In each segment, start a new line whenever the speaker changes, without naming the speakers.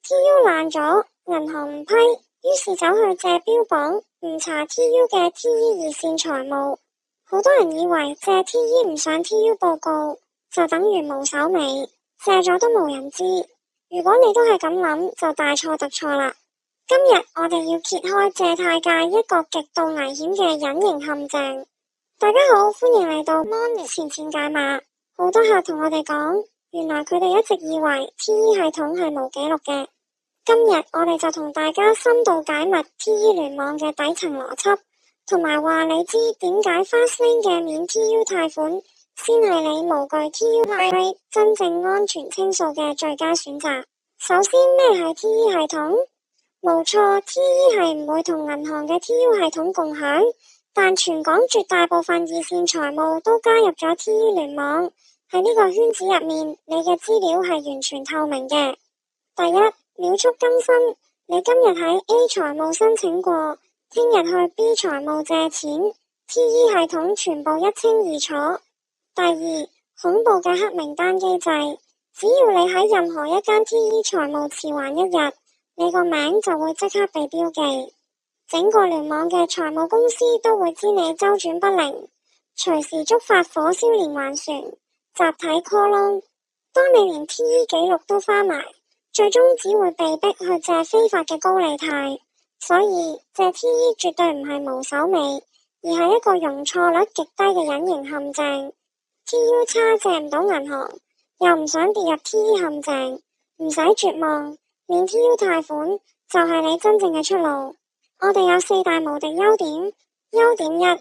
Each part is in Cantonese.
TU 爛咗，銀行唔批，於是走去借標榜，唔查 TU 嘅 TE 二線財務。好多人以為借 TE 唔上 TU 報告就等於無手尾，借咗都冇人知。如果你都係咁諗，就大錯特錯啦。今日我哋要揭開借貸界一個極度危險嘅隱形陷阱。大家好，歡迎嚟到 Money 錢錢解碼。好多客同我哋講，原來佢哋一直以為 TE 系統係無記錄嘅。今日我哋就同大家深度解密 TE 聯網嘅底層邏輯，同埋話你知點解 Fastlane 嘅免 TU 貸款先係你無懼 TU rate 真正安全清數嘅最佳選擇。首先，咩係 TE 系統？冇錯， TE 係唔會同銀行嘅 TU 系統共享，但全港絕大部分二線財務都加入咗 TE 聯網。喺呢個圈子入面，你嘅資料係完全透明嘅。第一，秒速更新，你今日喺 A 財務申請過，聽日去 B 財務借錢， TE 系統全部一清二楚。第二，恐怖嘅黑名單機制，只要你喺任何一間 TE 財務遲還一日，你個名就會即刻被標記，整個聯網嘅財務公司都會知你周轉不靈，隨時觸發火燒連環船，集體 call loan。當你連 TE 記錄都花埋，最終只會被逼去借非法嘅高利貸。所以借 TE 絕對唔係無手尾，而係一個容錯率極低嘅隱形陷阱。TU 差借唔到銀行，又唔想跌入 TE 陷阱，唔使絕望。免 TU 貸款就係你真正嘅出路。我哋有4大無敵優點。優點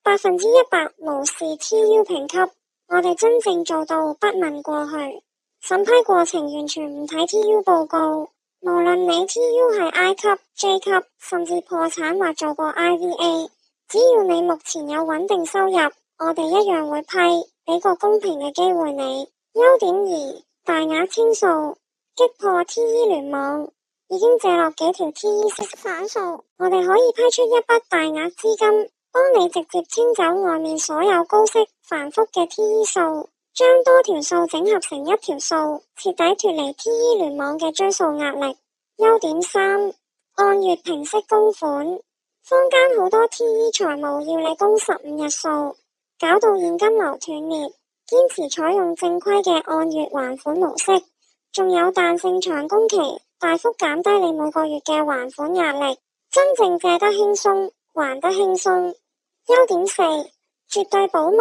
1，100%無視 TU 評級，我哋真正做到不問過去。審批過程完全唔睇 TU 報告，無論你 TU 係 I 級、J 級，甚至破產或做過 IVA， 只要你目前有穩定收入，我哋一樣會批，俾個公平嘅機會你。優點2，大額清數。擊破 TE 聯網，已經借落幾條 TE 散數，我哋可以批出一筆大額資金，幫你直接清走外面所有高息繁複嘅 TE 數，將多條數整合成一條數，徹底脫離 TE 聯網嘅追數壓力。優點3，按月平息供款，坊間好多 TE 財務要你供15日數，搞到現金流斷裂，堅持採用正規嘅按月還款模式。仲有彈性長工期，大幅減低你每個月嘅還款壓力，真正借得輕鬆，還得輕鬆。優點4，絕對保密，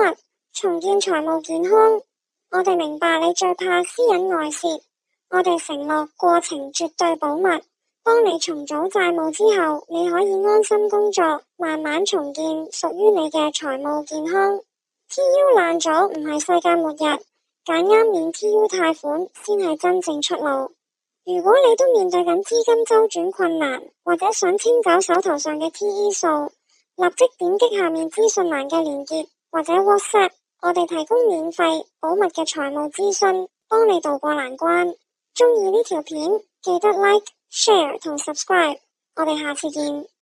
重建財務健康。我哋明白你最怕私隱外泄，我哋承諾過程絕對保密，幫你重組債務之後，你可以安心工作，慢慢重建屬於你嘅財務健康。TU 爛咗唔係世界末日，揀啱免 TU 貸款先係真正出路。如果你都面對緊資金周轉困難，或者想清走手頭上嘅 TE 數，立即點擊下面資訊欄嘅連結，或者 WhatsApp， 我哋提供免費保密嘅財務諮詢，幫你渡過難關。鍾意呢條片，記得 Like、Share 同 Subscribe， 我哋下次見。